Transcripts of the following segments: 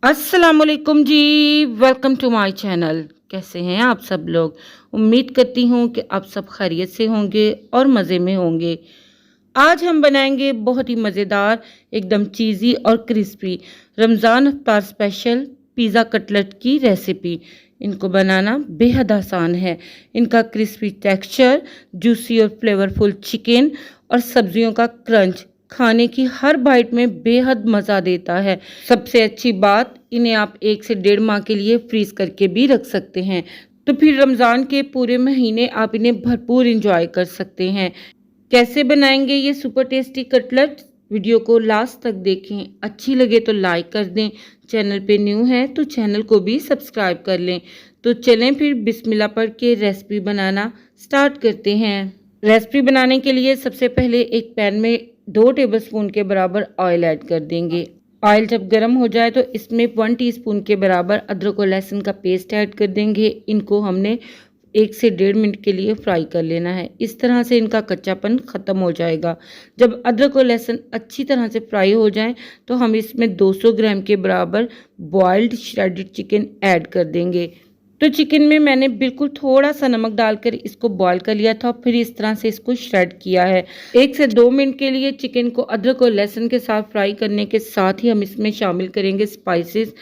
अस्सलामुअलैकुम जी। Welcome to my channel. कैसे हैं आप सब लोग? उम्मीद करती हूँ कि आप सब खैरियत से होंगे और मज़े में होंगे। आज हम बनाएंगे बहुत ही मज़ेदार, एकदम चीज़ी और क्रिस्पी रमज़ान इफ्तार स्पेशल पिज़्ज़ा कटलेट की रेसिपी। इनको बनाना बेहद आसान है। इनका क्रिस्पी टेक्सचर, जूसी और फ्लेवरफुल चिकन और सब्जियों का क्रंच खाने की हर बाइट में बेहद मज़ा देता है। सबसे अच्छी बात, इन्हें आप 1 से 1.5 माह के लिए फ्रीज करके भी रख सकते हैं। तो फिर रमज़ान के पूरे महीने आप इन्हें भरपूर इंजॉय कर सकते हैं। कैसे बनाएंगे ये सुपर टेस्टी कटलेट? वीडियो को लास्ट तक देखें। अच्छी लगे तो लाइक कर दें। चैनल पे न्यू है तो चैनल को भी सब्सक्राइब कर लें। तो चलें फिर बिस्मिल्लाह पढ़ के रेसिपी बनाना स्टार्ट करते हैं। रेसिपी बनाने के लिए सबसे पहले एक पैन में 2 टेबलस्पून के बराबर ऑयल ऐड कर देंगे। ऑयल जब गर्म हो जाए तो इसमें 1 टीस्पून के बराबर अदरक और लहसुन का पेस्ट ऐड कर देंगे। इनको हमने 1 से 1.5 मिनट के लिए फ्राई कर लेना है। इस तरह से इनका कच्चापन ख़त्म हो जाएगा। जब अदरक और लहसुन अच्छी तरह से फ्राई हो जाएं तो हम इसमें 200 ग्राम के बराबर बॉइल्ड श्रेडेड चिकन ऐड कर देंगे। तो चिकन में मैंने बिल्कुल थोड़ा सा नमक डालकर इसको बॉईल कर लिया था, फिर इस तरह से इसको श्रेड किया है। 1 से 2 मिनट के लिए चिकन को अदरक और लहसुन के साथ फ्राई करने के साथ ही हम इसमें शामिल करेंगे स्पाइसेस।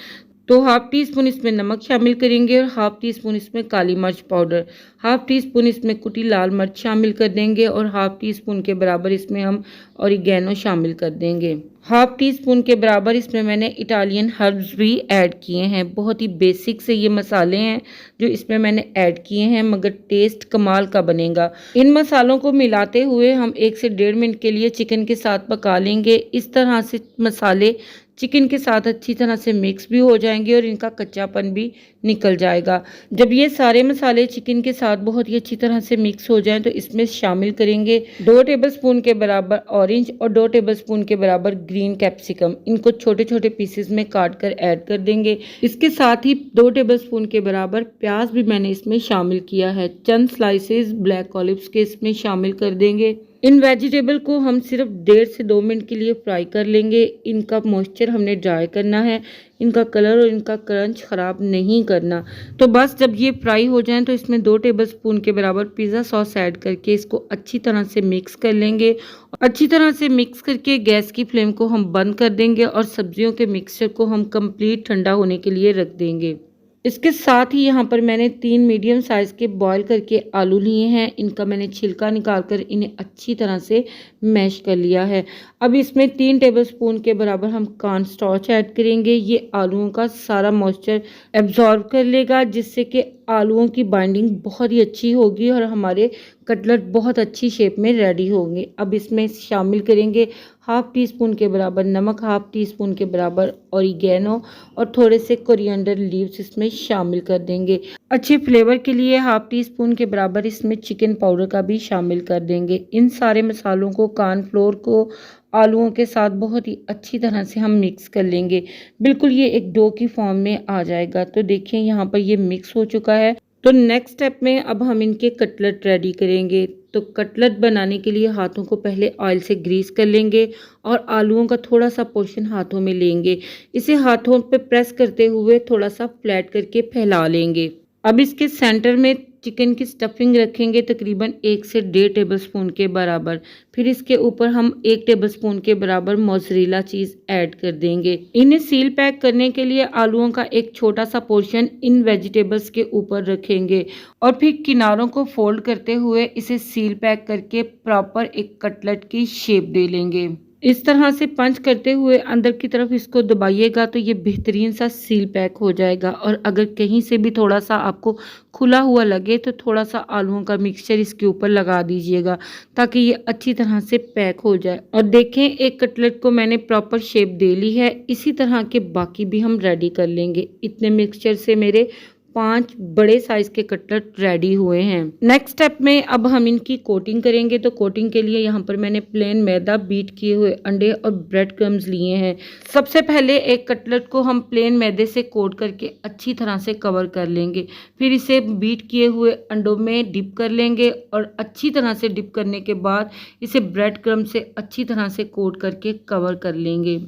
तो हाफ टी स्पून इसमें नमक शामिल करेंगे और हाफ टी स्पून इसमें काली मिर्च पाउडर, हाफ टी स्पून इसमें कुटी लाल मिर्च शामिल कर देंगे और हाफ टी स्पून के बराबर इसमें हम ऑरिगेनो शामिल कर देंगे। हाफ टी स्पून के बराबर इसमें मैंने इटालियन हर्ब्स भी ऐड किए हैं। बहुत ही बेसिक से ये मसाले हैं जो इसमें मैंने ऐड किए हैं, मगर टेस्ट कमाल का बनेगा। इन मसालों को मिलाते हुए हम 1 से 1.5 मिनट के लिए चिकन के साथ पका लेंगे। इस तरह से मसाले चिकन के साथ अच्छी तरह से मिक्स भी हो जाएंगे और इनका कच्चापन भी निकल जाएगा। जब ये सारे मसाले चिकन के साथ बहुत ही अच्छी तरह से मिक्स हो जाएं तो इसमें शामिल करेंगे 2 टेबलस्पून के बराबर ऑरेंज और 2 टेबलस्पून के बराबर ग्रीन कैप्सिकम। इनको छोटे छोटे पीसेस में काट कर ऐड कर देंगे। इसके साथ ही 2 टेबलस्पून के बराबर प्याज भी मैंने इसमें शामिल किया है। चंद स्लाइसेस ब्लैक ऑलिव्स के इसमें शामिल कर देंगे। इन वेजिटेबल को हम सिर्फ 1.5 से 2 मिनट के लिए फ्राई कर लेंगे। इनका मॉइस्चर हमने ड्राई करना है, इनका कलर और इनका क्रंच ख़राब नहीं करना। तो बस जब ये फ्राई हो जाएं तो इसमें 2 टेबलस्पून के बराबर पिज़्ज़ा सॉस ऐड करके इसको अच्छी तरह से मिक्स कर लेंगे। अच्छी तरह से मिक्स करके गैस की फ्लेम को हम बंद कर देंगे और सब्जियों के मिक्सचर को हम कंप्लीट ठंडा होने के लिए रख देंगे। इसके साथ ही यहाँ पर मैंने 3 मीडियम साइज़ के बॉईल करके आलू लिए हैं। इनका मैंने छिलका निकाल कर इन्हें अच्छी तरह से मैश कर लिया है। अब इसमें 3 टेबलस्पून के बराबर हम कॉर्न स्टार्च ऐड करेंगे। ये आलूओं का सारा मॉइस्चर एब्जॉर्ब कर लेगा, जिससे कि आलूओं की बाइंडिंग बहुत ही अच्छी होगी और हमारे कटलेट बहुत अच्छी शेप में रेडी होंगे। अब इसमें शामिल करेंगे हाफ टी स्पून के बराबर नमक, हाफ टी स्पून के बराबर ऑरिगेनो और थोड़े से कोरिएंडर लीव्स इसमें शामिल कर देंगे। अच्छे फ्लेवर के लिए हाफ टी स्पून के बराबर इसमें चिकन पाउडर का भी शामिल कर देंगे। इन सारे मसालों को, कॉर्नफ्लोर को आलूओं के साथ बहुत ही अच्छी तरह से हम मिक्स कर लेंगे। बिल्कुल ये एक डो की फॉर्म में आ जाएगा। तो देखिए यहाँ पर ये मिक्स हो चुका है। तो नेक्स्ट स्टेप में अब हम इनके कटलेट रेडी करेंगे। तो कटलेट बनाने के लिए हाथों को पहले ऑयल से ग्रीस कर लेंगे और आलूओं का थोड़ा सा पोर्शन हाथों में लेंगे। इसे हाथों पे प्रेस करते हुए थोड़ा सा फ्लैट करके फैला लेंगे। अब इसके सेंटर में चिकन की स्टफिंग रखेंगे तकरीबन 1 से 1.5 टेबलस्पून के बराबर। फिर इसके ऊपर हम 1 टेबलस्पून के बराबर मोज़रेला चीज़ ऐड कर देंगे। इन्हें सील पैक करने के लिए आलूओं का एक छोटा सा पोर्शन इन वेजिटेबल्स के ऊपर रखेंगे और फिर किनारों को फोल्ड करते हुए इसे सील पैक करके प्रॉपर एक कटलेट की शेप दे लेंगे। इस तरह से पंच करते हुए अंदर की तरफ इसको दबाइएगा तो ये बेहतरीन सा सील पैक हो जाएगा। और अगर कहीं से भी थोड़ा सा आपको खुला हुआ लगे तो थोड़ा सा आलूओं का मिक्सचर इसके ऊपर लगा दीजिएगा ताकि ये अच्छी तरह से पैक हो जाए। और देखें, एक कटलेट को मैंने प्रॉपर शेप दे ली है। इसी तरह के बाकी भी हम रेडी कर लेंगे। इतने मिक्सचर से मेरे 5 बड़े साइज के कटलेट रेडी हुए हैं। नेक्स्ट स्टेप में अब हम इनकी कोटिंग करेंगे। तो कोटिंग के लिए यहाँ पर मैंने प्लेन मैदा, बीट किए हुए अंडे और ब्रेड क्रम्स लिए हैं। सबसे पहले एक कटलेट को हम प्लेन मैदे से कोट करके अच्छी तरह से कवर कर लेंगे। फिर इसे बीट किए हुए अंडों में डिप कर लेंगे और अच्छी तरह से डिप करने के बाद इसे ब्रेड क्रम्ब से अच्छी तरह से कोट करके कवर कर लेंगे।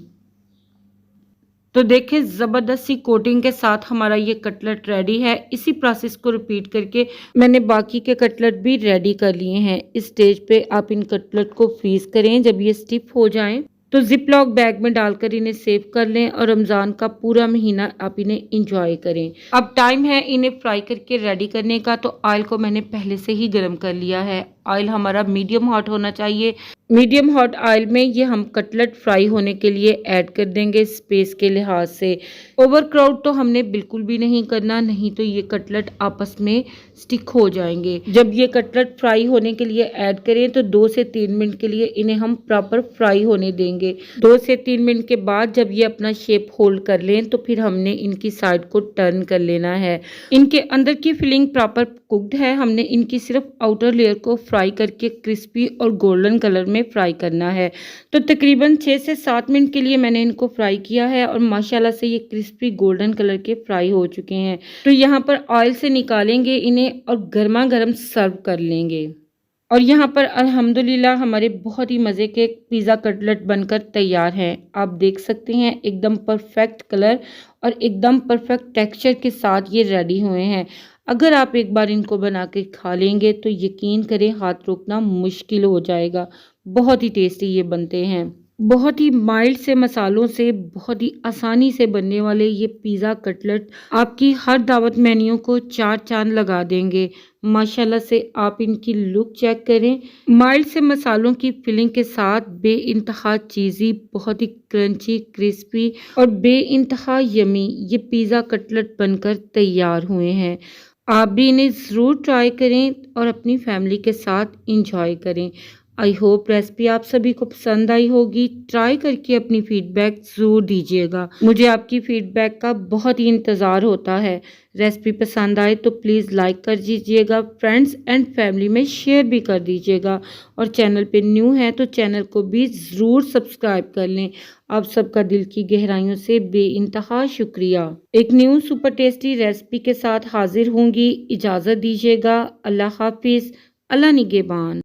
तो देखिए ज़बरदस्त सी कोटिंग के साथ हमारा ये कटलेट रेडी है। इसी प्रोसेस को रिपीट करके मैंने बाकी के कटलेट भी रेडी कर लिए हैं। इस स्टेज पे आप इन कटलेट को फ्रीज़ करें। जब ये स्टिफ हो जाएं तो जिप लॉक बैग में डालकर इन्हें सेव कर लें और रमज़ान का पूरा महीना आप इन्हें इंजॉय करें। अब टाइम है इन्हें फ्राई करके रेडी करने का। तो ऑयल को मैंने पहले से ही गर्म कर लिया है। ऑयल हमारा मीडियम हॉट होना चाहिए। मीडियम हॉट ऑयल में ये हम कटलेट फ्राई होने के लिए ऐड कर देंगे स्पेस के लिहाज से। ओवर क्राउड तो हमने बिल्कुल भी नहीं करना, नहीं तो ये कटलेट आपस में स्टिक हो जाएंगे। जब ये कटलेट फ्राई होने के लिए ऐड करें तो 2 से 3 मिनट के लिए इन्हें हम प्रॉपर फ्राई होने देंगे। 2 से 3 मिनट के बाद जब ये अपना शेप होल्ड कर लें तो फिर हमने इनकी साइड को टर्न कर लेना है। इनके अंदर की फिलिंग प्रॉपर कुक्ड है। हमने इनकी सिर्फ आउटर लेयर को फ्राई करके क्रिस्पी और गोल्डन कलर में फ्राई करना है। तो तकरीबन 6 से 7 मिनट के लिए मैंने इनको फ्राई किया है और माशाल्लाह से ये क्रिस्पी गोल्डन कलर के फ्राई हो चुके हैं। तो यहाँ पर ऑयल से निकालेंगे इन्हें और गर्मा गर्म सर्व कर लेंगे। और यहाँ पर अल्हम्दुलिल्लाह हमारे बहुत ही मज़े के पिज़्ज़ा कटलेट बनकर तैयार हैं। आप देख सकते हैं एकदम परफेक्ट कलर और एकदम परफेक्ट टेक्सचर के साथ ये रेडी हुए हैं। अगर आप एक बार इनको बना के खा लेंगे तो यकीन करें हाथ रोकना मुश्किल हो जाएगा। बहुत ही टेस्टी ये बनते हैं। बहुत ही माइल्ड से मसालों से बहुत ही आसानी से बनने वाले ये पिज़्ज़ा कटलेट आपकी हर दावत मेन्यू को 4 चांद लगा देंगे। माशाल्लाह से आप इनकी लुक चेक करें। माइल्ड से मसालों की फिलिंग के साथ बेइंतहा चीज़ी, बहुत ही क्रंची, क्रिस्पी और बेइंतहा यमी ये पिज़्ज़ा कटलेट बनकर तैयार हुए हैं। आप भी इन्हें ज़रूर ट्राई करें और अपनी फैमिली के साथ इंजॉय करें। आई होप रेसिपी आप सभी को पसंद आई होगी। ट्राई करके अपनी फीडबैक ज़रूर दीजिएगा। मुझे आपकी फीडबैक का बहुत ही इंतज़ार होता है। रेसिपी पसंद आए तो प्लीज़ लाइक कर दीजिएगा, फ्रेंड्स एंड फैमिली में शेयर भी कर दीजिएगा और चैनल पे न्यू है तो चैनल को भी ज़रूर सब्सक्राइब कर लें। आप सबका दिल की गहराइयों से बेइंतहा शुक्रिया। एक न्यू सुपर टेस्टी रेसिपी के साथ हाजिर होंगी। इजाज़त दीजिएगा। अल्लाह हाफिज़। अल्लाह निगहबान।